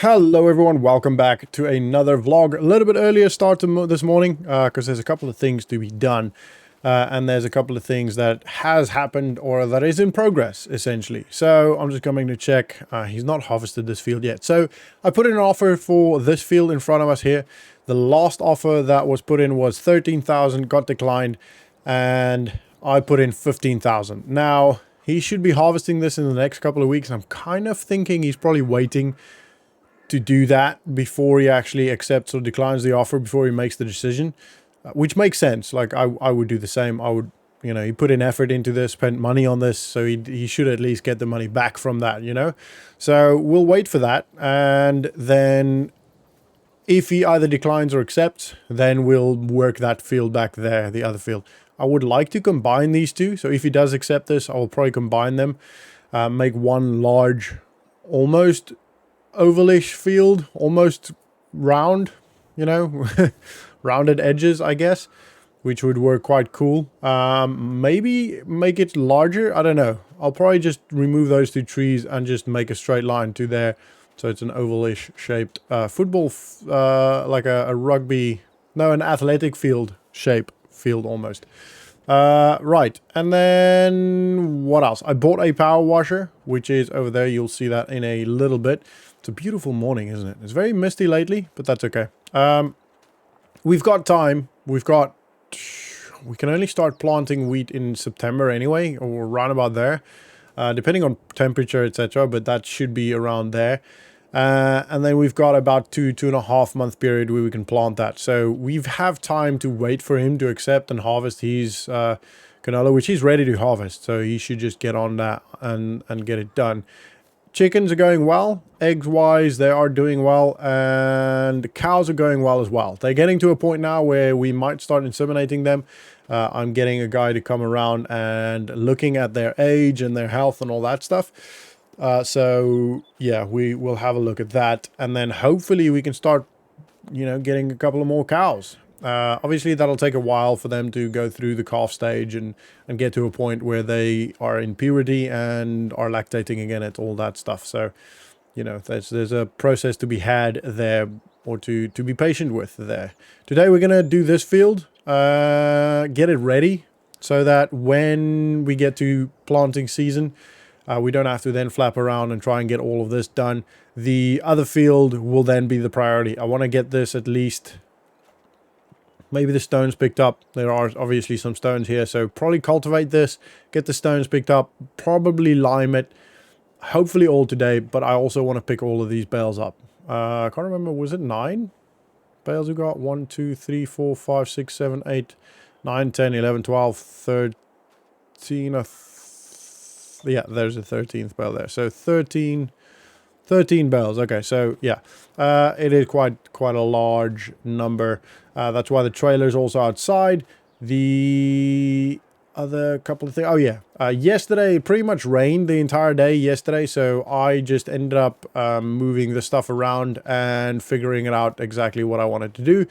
Hello everyone, welcome back to another vlog. A little bit earlier start to this morning because there's a couple of things to be done and there's a couple of things that has happened or that is in progress essentially. So I'm just coming to check. He's not harvested this field yet. So I put in an offer for this field in front of us here. The last offer that was put in was 13,000, got declined, and I put in 15,000. Now he should be harvesting this in the next couple of weeks. I'm kind of thinking he's probably waiting to do that before he actually accepts or declines the offer, before he makes the decision, which makes sense. Like I would do the same. I would, he put in effort into this, spent money on this, so he should at least get the money back from that, So we'll wait for that, and then if he either declines or accepts, then we'll work that field back there, the other field. I would like to combine these two, so if he does accept this, I'll probably combine them, make one large, almost ovalish field, almost round, rounded edges, I guess, which would work quite cool. Maybe make it larger. I don't know. I'll probably just remove those two trees and just make a straight line to there. So it's an ovalish shaped football, like a rugby, no, an athletic field shape field almost. Right, and then what else? I bought a power washer, which is over there. You'll see that in a little bit. It's a beautiful morning, isn't it? It's very misty lately, but that's okay. We've got time. We can only start planting wheat in September anyway, or around about there, depending on temperature, etc. But that should be around there. And then we've got about 2.5 month period where we can plant that. So we have time to wait for him to accept and harvest his canola, which he's ready to harvest. So he should just get on that and get it done. Chickens are going well. Eggs wise, they are doing well, and cows are going well as well. They're getting to a point now where we might start inseminating them. I'm getting a guy to come around and looking at their age and their health and all that stuff. So yeah, we will have a look at that, and then hopefully we can start, getting a couple of more cows. Obviously that'll take a while for them to go through the calf stage and get to a point where they are in puberty and are lactating again and all that stuff. So, there's a process to be had there, or to be patient with there. Today we're going to do this field, get it ready so that when we get to planting season, we don't have to then flap around and try and get all of this done. The other field will then be the priority. I want to get this at least, maybe the stones picked up. There are obviously some stones here, so probably cultivate this, get the stones picked up, probably lime it, hopefully all today, but I also want to pick all of these bales up. I can't remember, was it 9 bales we got? 1, 2, 3, 4, 5, 6, 7, 8, 9, 10, 11, 12, 13. Yeah, there's a 13th bale there. So 13 bales. Okay, so yeah, it is quite a large number. That's why the trailer's also outside. The other couple of things. Oh yeah, yesterday it pretty much rained the entire day yesterday, so I just ended up moving the stuff around and figuring it out exactly what I wanted to do.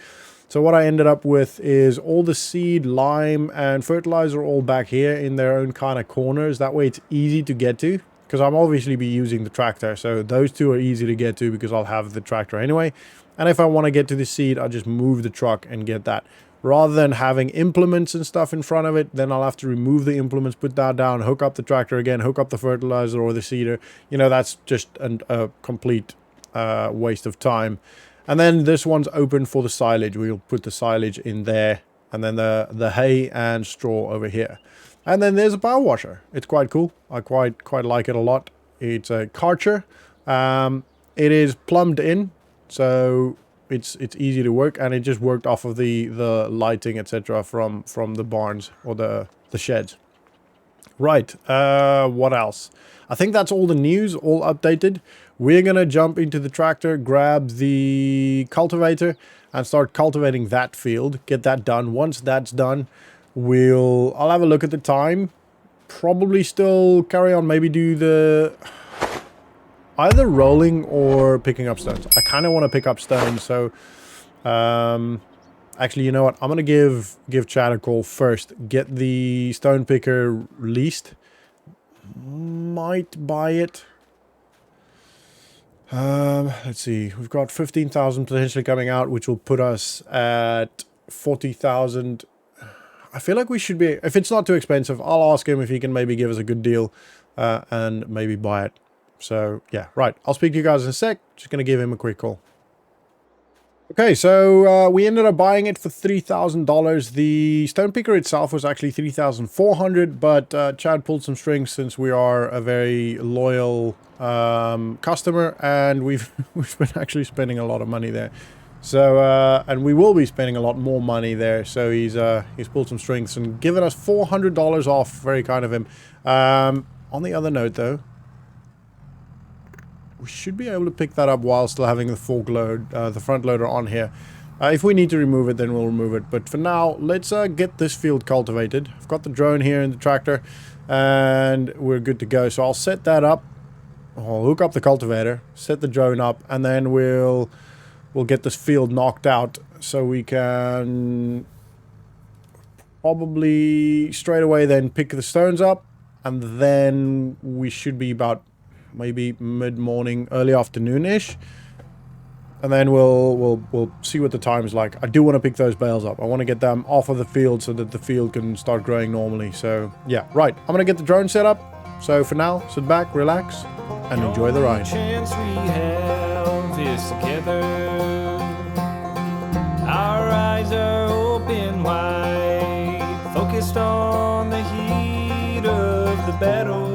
So what I ended up with is all the seed, lime, and fertilizer all back here in their own kind of corners. That way it's easy to get to, because I'm obviously be using the tractor. So those two are easy to get to because I'll have the tractor anyway. And if I want to get to the seed, I'll just move the truck and get that. Rather than having implements and stuff in front of it, then I'll have to remove the implements, put that down, hook up the tractor again, hook up the fertilizer or the seeder. That's just a complete waste of time. And then this one's open for the silage. We'll put the silage in there, and then the hay and straw over here. And then there's a power washer. It's quite cool. I quite like it a lot. It's a Karcher. It is plumbed in, so it's easy to work, and it just worked off of the lighting, etc. from the barns or the sheds. Right, what else? I think that's all the news, all updated. We're going to jump into the tractor, grab the cultivator, and start cultivating that field. Get that done. Once that's done, I'll have a look at the time. Probably still carry on, maybe do the either rolling or picking up stones. I kind of want to pick up stones, so actually, you know what? I'm going to give Chad a call first. Get the stone picker leased. Might buy it. Let's see. We've got 15,000 potentially coming out, which will put us at 40,000. I feel like we should be, if it's not too expensive, I'll ask him if he can maybe give us a good deal and maybe buy it. So yeah, right. I'll speak to you guys in a sec. Just going to give him a quick call. Okay, so we ended up buying it for $3,000. The stone picker itself was actually 3,400, but Chad pulled some strings since we are a very loyal customer, and we've been actually spending a lot of money there. So and we will be spending a lot more money there. So he's pulled some strings and given us $400 off. Very kind of him. On the other note, though, we should be able to pick that up while still having the fork load, the front loader on here. If we need to remove it, then we'll remove it. But for now, let's get this field cultivated. I've got the drone here and the tractor, and we're good to go. So I'll set that up. I'll hook up the cultivator, set the drone up, and then we'll get this field knocked out so we can probably straight away then pick the stones up, and then we should be about maybe mid-morning, early afternoon-ish, and then we'll see what the time is like. I do want to pick those bales up. I want to get them off of the field so that the field can start growing normally. So yeah, right. I'm gonna get the drone set up. So for now, sit back, relax, and enjoy the ride. Chance we have is together. Our eyes are open wide, focused on the heat of the battle.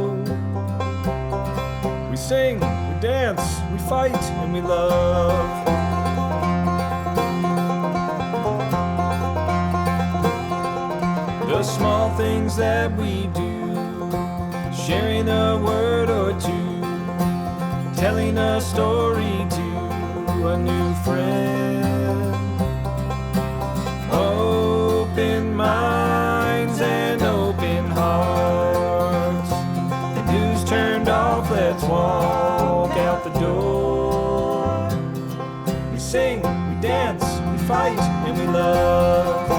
We sing, we dance, we fight, and we love. The small things that we do, sharing a word or two, telling a story to a new friend. Open minds and open hearts. The news turned off, let's walk out the door. We sing, we dance, we fight, and we love.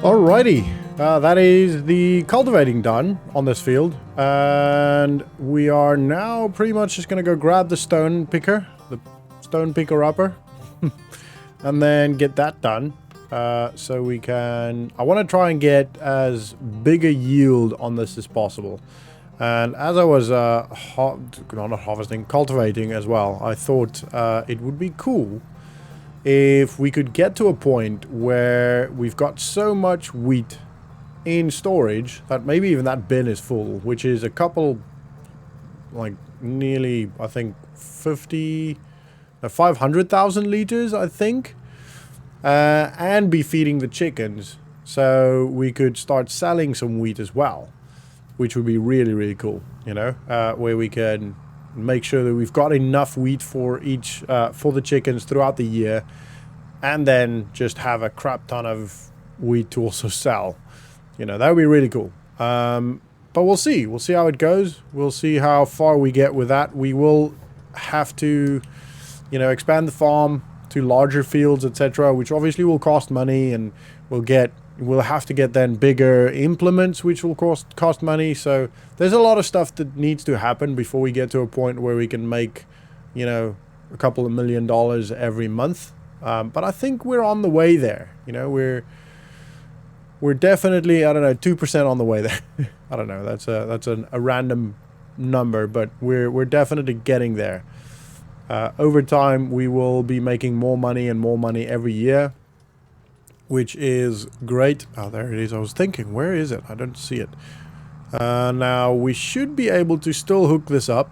Alrighty, that is the cultivating done on this field, and we are now pretty much just gonna go grab the stone picker upper, and then get that done. So we can, I want to try and get as big a yield on this as possible. And as I was not harvesting, cultivating as well, I thought it would be cool if we could get to a point where we've got so much wheat in storage that maybe even that bin is full, which is a couple, like nearly, I think 500,000 liters, I think, and be feeding the chickens. So we could start selling some wheat as well, which would be really, really cool, you know, where we can make sure that we've got enough wheat for each, for the chickens throughout the year, and then just have a crap ton of wheat to also sell. You know, that would be really cool. But we'll see how it goes. We'll see how far we get with that. We will have to, you know, expand the farm to larger fields, etc., which obviously will cost money, and we'll have to get then bigger implements, which will cost money. So there's a lot of stuff that needs to happen before we get to a point where we can make, you know, a couple of $1 million every month. But I think we're on the way there. You know, we're definitely, I don't know, 2% on the way there. I don't know. That's a random number, but we're definitely getting there. Over time, we will be making more money and more money every year, which is great. Oh, there it is. I was thinking, where is it? I don't see it. Now, we should be able to still hook this up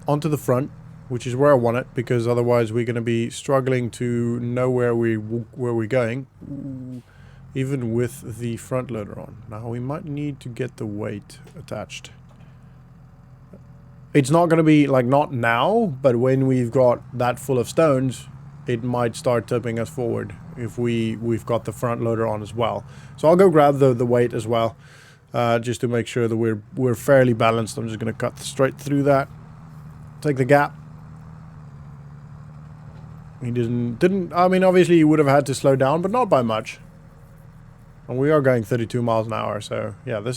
onto the front, which is where I want it, because otherwise we're going to be struggling to know where we're going, even with the front loader on. Now, we might need to get the weight attached. It's not going to be, like, not now, but when we've got that full of stones, it might start tipping us forward if we've got the front loader on as well. So I'll go grab the weight as well, just to make sure that we're fairly balanced. I'm just going to cut straight through that, take the gap, He didn't. I mean, obviously he would have had to slow down, but not by much. And we are going 32 miles an hour, so yeah, I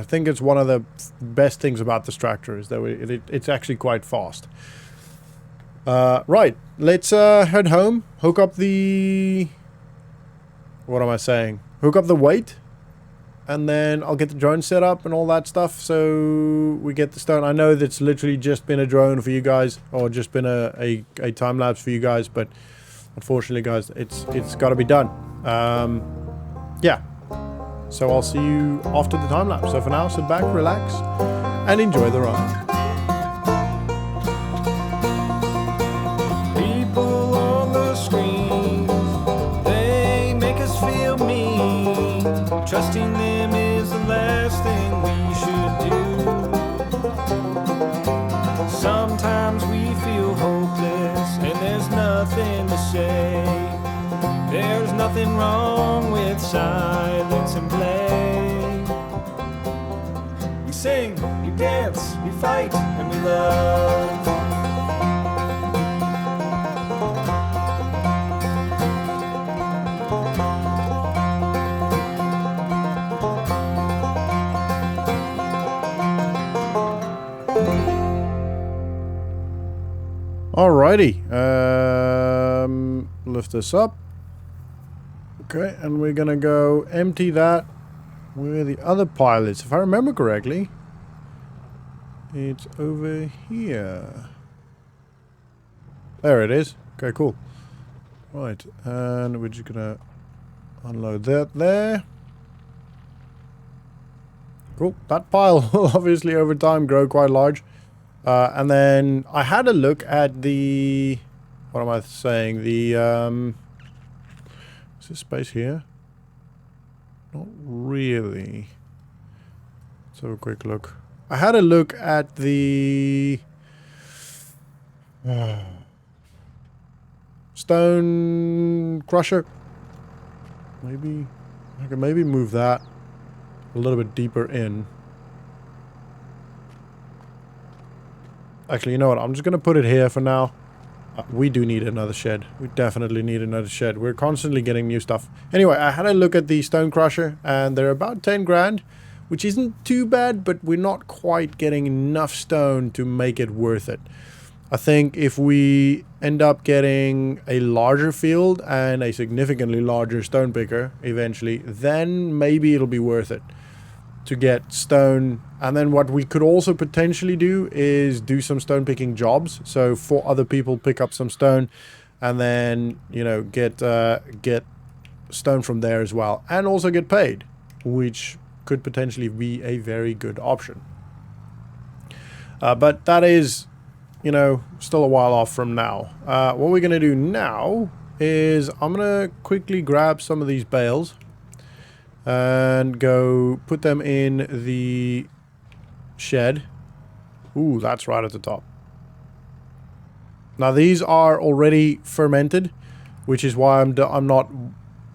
think it's one of the best things about this tractor is that it's actually quite fast. Right, let's head home. Hook up the... What am I saying? Hook up the weight. And then I'll get the drone set up and all that stuff, so we get the stone. I know that's literally just been a drone for you guys, or just been a time lapse for you guys, but unfortunately, guys, it's got to be done. Yeah. So I'll see you after the time lapse. So for now, sit back, relax, and enjoy the ride. People on the screen, they make us feel mean. Trusting them is the last thing we should do. Sometimes we feel hopeless and there's nothing to say. There's nothing wrong with silence and play. We sing, we dance, we fight, and we love. Alrighty, lift this up. Okay, and we're gonna go empty that where the other pile is. If I remember correctly, it's over here. There it is. Okay, cool. Right, and we're just gonna unload that there. Cool. That pile will obviously over time grow quite large. And then I had a look at the... What am I saying? The... is this space here? Not really. Let's have a quick look. I had a look at the... stone crusher. Maybe... I can maybe move that a little bit deeper in. Actually, you know what? I'm just going to put it here for now. We do need another shed. We definitely need another shed. We're constantly getting new stuff. Anyway, I had a look at the stone crusher, and they're about 10 grand, which isn't too bad, but we're not quite getting enough stone to make it worth it. I think if we end up getting a larger field and a significantly larger stone picker eventually, then maybe it'll be worth it to get stone. And then what we could also potentially do is do some stone picking jobs. So for other people, pick up some stone and then, you know, get stone from there as well. And also get paid, which could potentially be a very good option. But that is, you know, still a while off from now. What we're going to do now is I'm going to quickly grab some of these bales and go put them in the shed. Ooh, that's right at the top. Now these are already fermented, which is why I'm not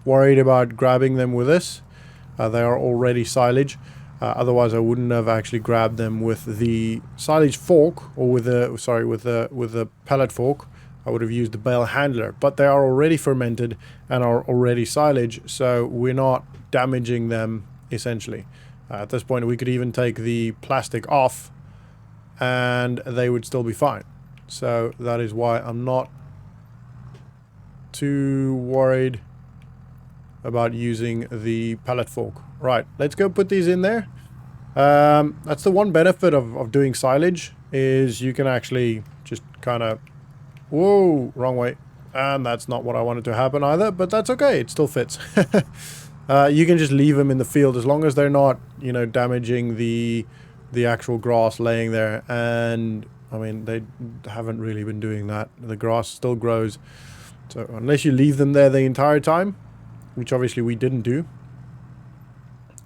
worried about grabbing them with this. They are already silage. Otherwise, I wouldn't have actually grabbed them with the silage fork, or with the pellet fork. I would have used the bale handler, but they are already fermented and are already silage, so we're not damaging them essentially. At this point, we could even take the plastic off, and they would still be fine. So that is why I'm not too worried about using the pellet fork. Right, let's go put these in there. That's the one benefit of doing silage, is you can actually just kind of... Whoa, wrong way. And that's not what I wanted to happen either, but that's okay, it still fits. You can just leave them in the field as long as they're not, you know, damaging the actual grass laying there. And, I mean, they haven't really been doing that. The grass still grows. So, unless you leave them there the entire time, which obviously we didn't do,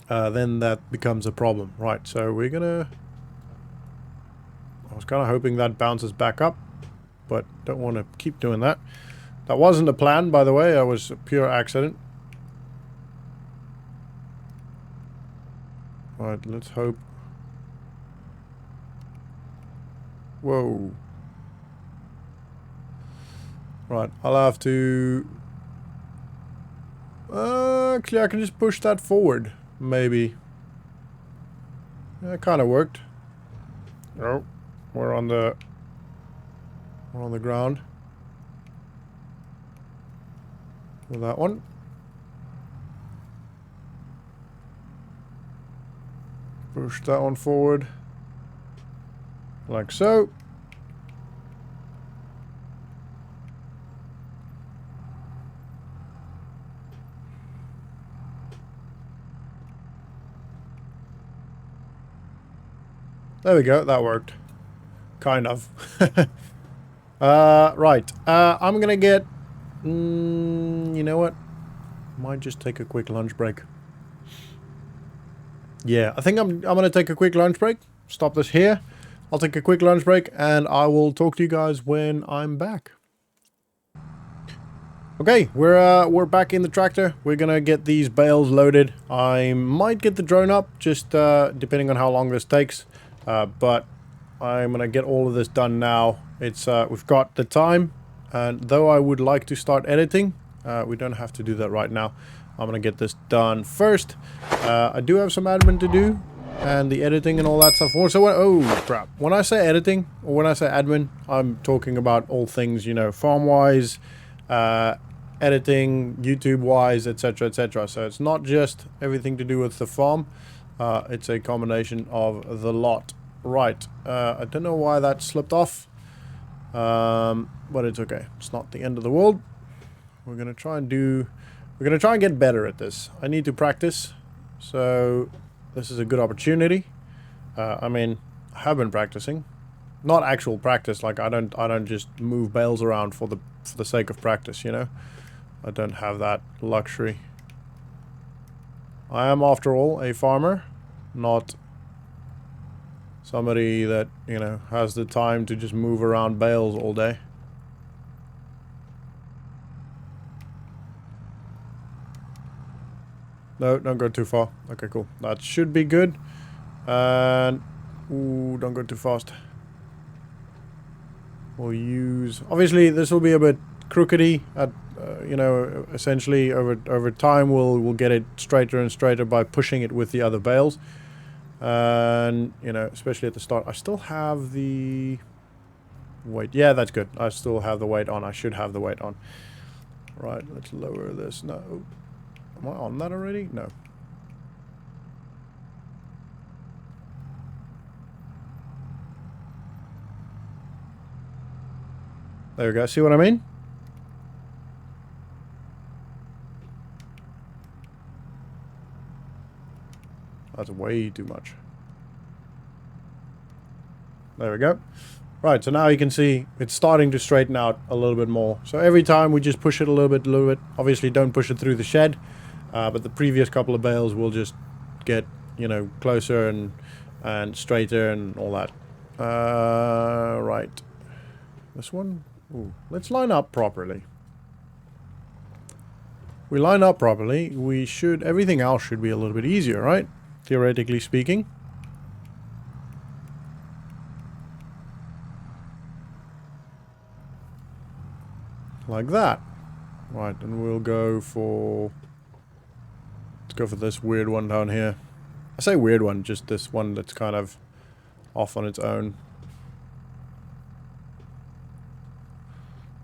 then that becomes a problem. Right, so we're gonna... I was kind of hoping that bounces back up, but don't want to keep doing that. That wasn't a plan, by the way. That was a pure accident. Right, let's hope... Whoa. Right, I'll have to... actually, I can just push that forward, maybe. That kind of worked. Oh, we're on the ground. With that one. Push that one forward. Like so. There we go, that worked. Kind of. Right. I'm gonna get... you know what? Might just take a quick lunch break. Yeah, I think I'm gonna take a quick lunch break. Stop this here. I'll take a quick lunch break and I will talk to you guys when I'm back. Okay, we're back in the tractor. We're gonna get these bales loaded. I might get the drone up, just depending on how long this takes. But I'm gonna get all of this done now. It's we've got the time, and though I would like to start editing, we don't have to do that right now. I'm gonna get this done first. I do have some admin to do, and the editing and all that stuff. So oh crap! When I say editing or when I say admin, I'm talking about all things, you know, farm-wise, editing, YouTube-wise, etc., etc. So it's not just everything to do with the farm. It's a combination of the lot. Right. I don't know why that slipped off. But it's okay. It's not the end of the world. We're gonna try and get better at this. I need to practice. So this is a good opportunity. I mean, I have been practicing. Not actual practice, like I don't just move bales around for the sake of practice, you know? I don't have that luxury. I am, after all, a farmer, not somebody that, you know, has the time to just move around bales all day. No, don't go too far. Okay, cool. That should be good. And... ooh, don't go too fast. We'll use... obviously, this will be a bit crookedy. You know, essentially, over time, we'll get it straighter and straighter by pushing it with the other bales. And, you know, especially at the start. I still have the... weight. Yeah, that's good. I still have the weight on. I should have the weight on. Right, let's lower this. No. Am I on that already? No. There we go. See what I mean? That's way too much. There we go. Right, so now you can see it's starting to straighten out a little bit more. So every time we just push it a little bit. Obviously, don't push it through the shed. But the previous couple of bales will just get, you know, closer and straighter and all that. Right. This one? Ooh, let's line up properly. We line up properly, we should... everything else should be a little bit easier, right? Theoretically speaking. Like that. Right, and we'll go for... let's go for this weird one down here. I say weird one, just this one that's kind of off on its own.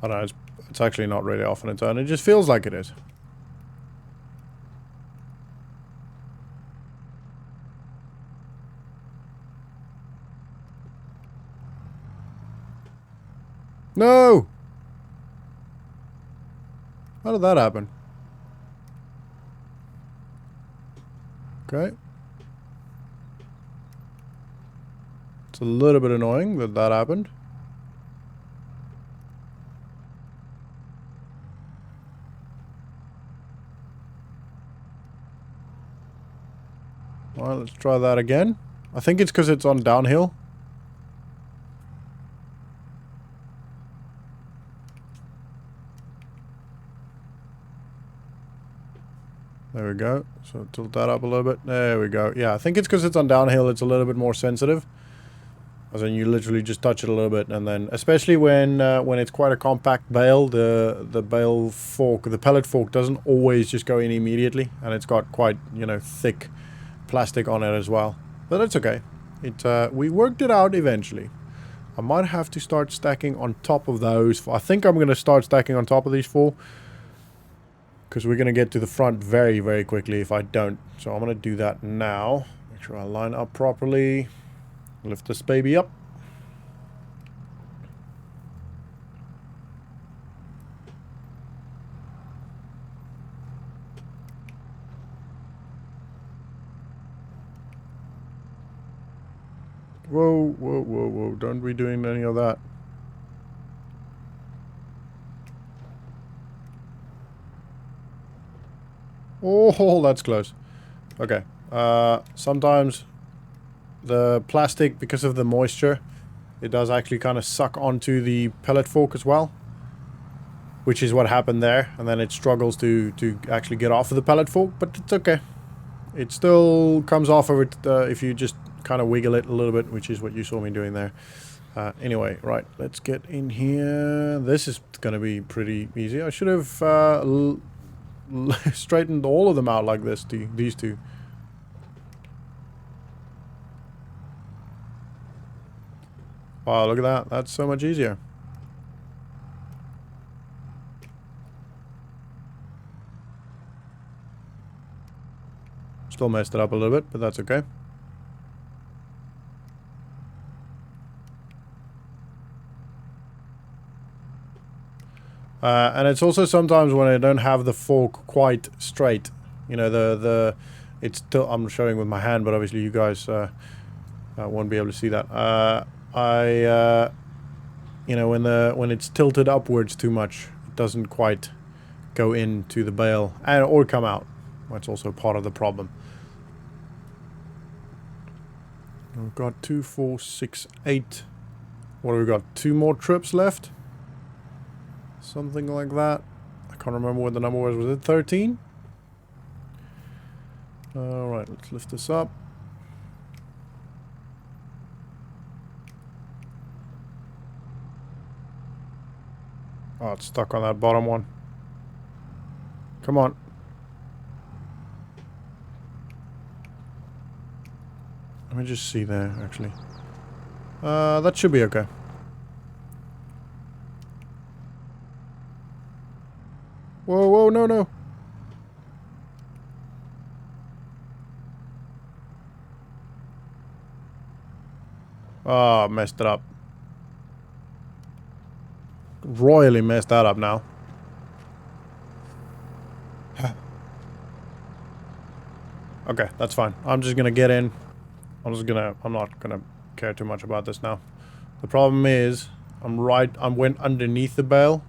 I don't know, it's actually not really off on its own. It just feels like it is. No! How did that happen? Okay. It's a little bit annoying that that happened. Alright, let's try that again. I think it's because it's on downhill. There we go. So tilt that up a little bit. There we go. Yeah, I think it's because it's on downhill. It's a little bit more sensitive. As in you literally just touch it a little bit, and then especially when it's quite a compact bale, the bale fork, the pellet fork doesn't always just go in immediately, and it's got quite, you know, thick plastic on it as well. But that's okay. We worked it out eventually. I might have to start stacking on top of those. I think I'm going to start stacking on top of these 4. Because we're going to get to the front very, very quickly if I don't. So I'm going to do that now. Make sure I line up properly. Lift this baby up. Whoa, whoa, whoa, whoa. Don't be doing any of that. Oh, that's close. Okay. Sometimes the plastic, because of the moisture, it does actually kind of suck onto the pellet fork as well. Which is what happened there. And then it struggles to actually get off of the pellet fork, but it's okay. It still comes off of it if you just kind of wiggle it a little bit, which is what you saw me doing there. Anyway, right, let's get in here. This is going to be pretty easy. I should have straightened all of them out like this, these two. Wow, look at that. That's so much easier. Still messed it up a little bit, but that's okay. And it's also sometimes when I don't have the fork quite straight. You know, it's still, I'm showing with my hand, but obviously you guys won't be able to see that. You know, when it's tilted upwards too much, it doesn't quite go into the bale or come out. That's also part of the problem. We've got 2, 4, 6, 8. What have we got? 2 more trips left? Something like that. I can't remember what the number was. Was it 13? Alright, let's lift this up. Oh, it's stuck on that bottom one. Come on. Let me just see there, actually. That should be okay. Whoa, whoa, no, no. Oh, messed it up. Royally messed that up now. Okay, that's fine. I'm just gonna get in. I'm not gonna care too much about this now. The problem is, I went underneath the bale.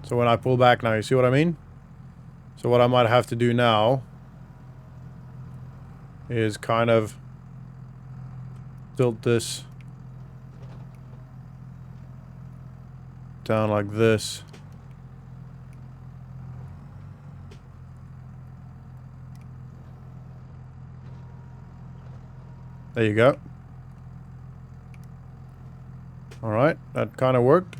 So when I pull back now, you see what I mean? So what I might have to do now is kind of tilt this down like this. There you go. Alright, that kind of worked.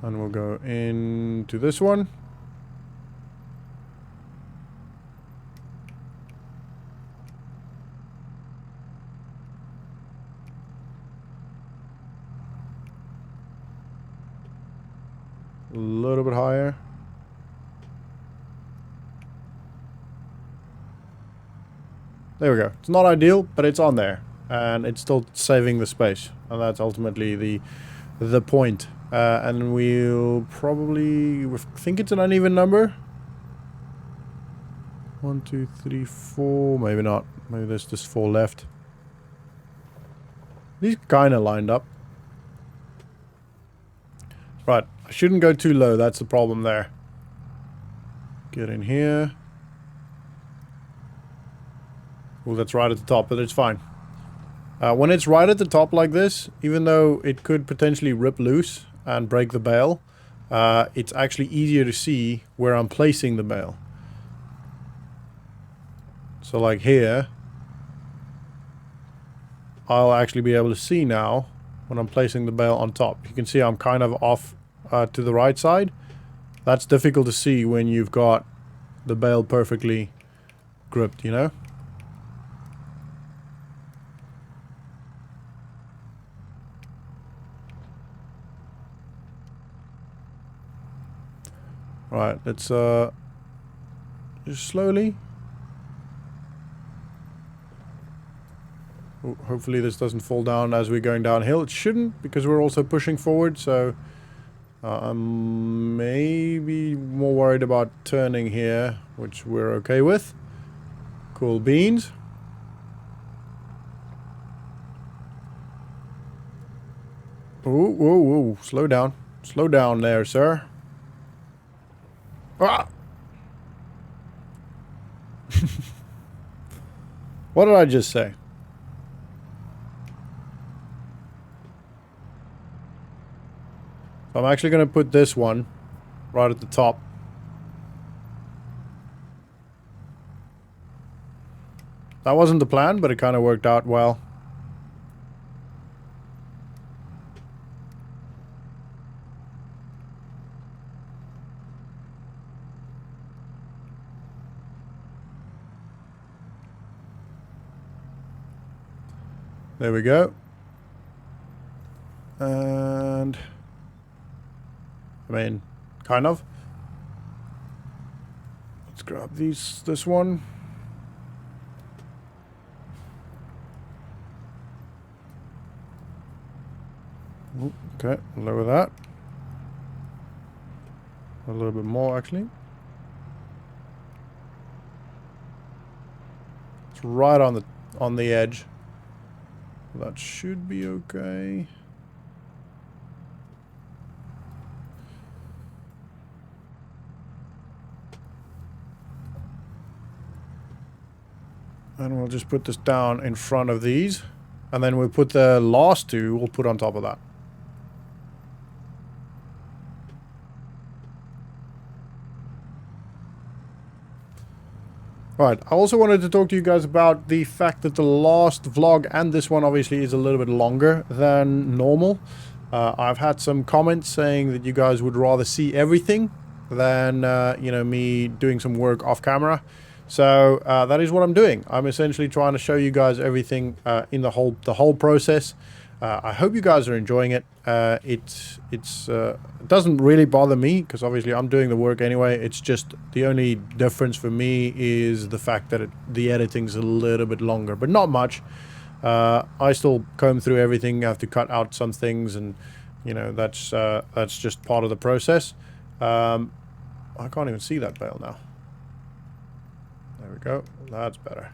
And we'll go into this one. A little bit higher. There we go. It's not ideal, but it's on there. And it's still saving the space. And that's ultimately the point. And we'll probably... I think it's an uneven number. 1, 2, 3, 4... Maybe not. Maybe there's just 4 left. These kind of lined up. Right. I shouldn't go too low. That's the problem there. Get in here. Oh, that's right at the top, but it's fine. When it's right at the top like this, even though it could potentially rip loose and break the bale, it's actually easier to see where I'm placing the bale. So like here, I'll actually be able to see now when I'm placing the bale on top. You can see I'm kind of off to the right side. That's difficult to see when you've got the bale perfectly gripped, you know? Right, let's just slowly. Hopefully this doesn't fall down as we're going downhill. It shouldn't, because we're also pushing forward, so I'm maybe more worried about turning here, which we're okay with. Cool beans. Ooh, whoa, whoa, slow down. Slow down there, sir. Ah! What did I just say? So I'm actually going to put this one right at the top. That wasn't the plan, but it kind of worked out well. There we go. And I mean, kind of. Let's grab this one. Ooh, okay, lower that. A little bit more, actually. It's right on the edge. That should be okay. And we'll just put this down in front of these. And then we'll put the last two, we'll put on top of that. Alright, I also wanted to talk to you guys about the fact that the last vlog and this one obviously is a little bit longer than normal. I've had some comments saying that you guys would rather see everything than, you know, me doing some work off camera. So that is what I'm doing. I'm essentially trying to show you guys everything in the whole process. I hope you guys are enjoying it. It doesn't really bother me because obviously I'm doing the work anyway. It's just the only difference for me is the fact that the editing's a little bit longer, but not much. I still comb through everything. I have to cut out some things, and you know that's just part of the process. I can't even see that bale now. There we go. That's better.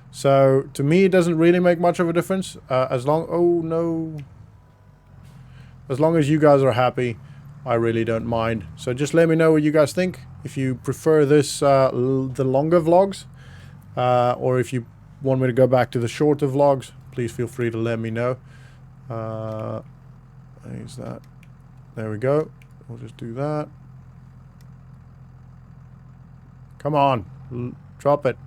So to me, it doesn't really make much of a difference as long. Oh no. As long as you guys are happy, I really don't mind. So just let me know what you guys think. If you prefer this, the longer vlogs, or if you want me to go back to the shorter vlogs, please feel free to let me know. Use that. There we go. We'll just do that. Come on, drop it.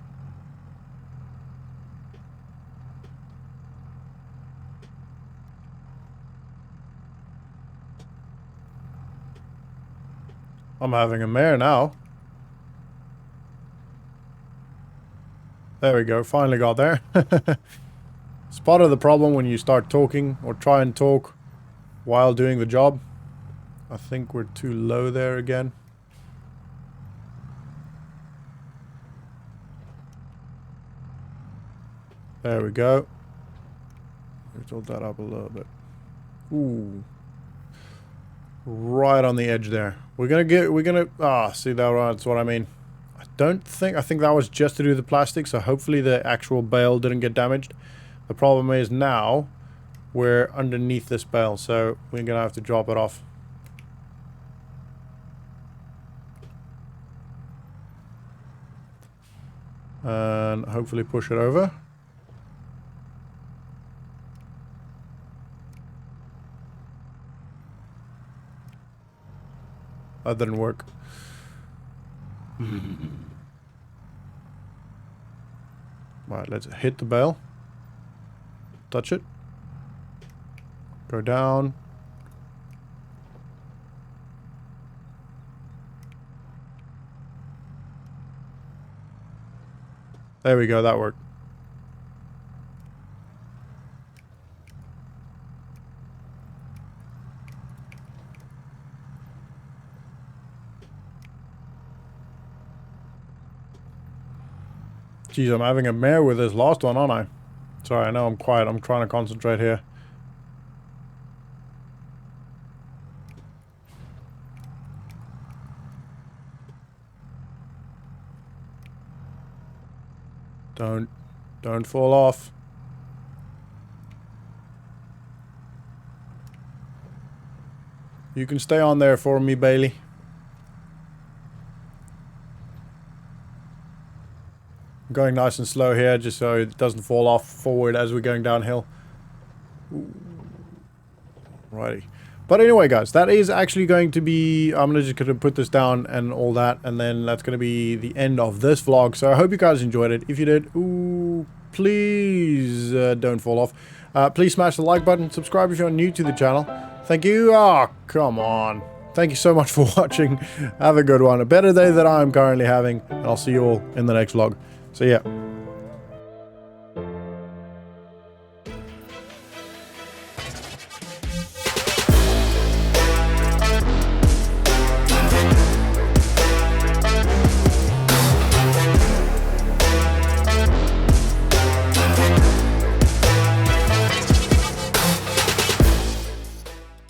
I'm having a mare now. There we go, finally got there. It's part of the problem when you start talking or try and talk while doing the job. I think we're too low there again. There we go. We tilt that up a little bit. Ooh. Right on the edge there. We're gonna see that's what I mean. I think that was just to do the plastic, so hopefully the actual bale didn't get damaged. The problem is now we're underneath this bale, so we're gonna have to drop it off. And hopefully push it over. That didn't work. Right, let's hit the bale. Touch it. Go down. There we go, that worked. Jeez, I'm having a mare with this last one, aren't I? Sorry, I know I'm quiet. I'm trying to concentrate here. Don't fall off. You can stay on there for me, Bailey. I'm going nice and slow here, just so it doesn't fall off forward as we're going downhill. Righty. But anyway, guys, that is actually going to be... I'm just going to put this down and all that, and then that's going to be the end of this vlog. So I hope you guys enjoyed it. If you did, ooh, please don't fall off. Please smash the like button. Subscribe if you're new to the channel. Thank you. Oh, come on. Thank you so much for watching. Have a good one. A better day than I'm currently having. And I'll see you all in the next vlog. So yeah.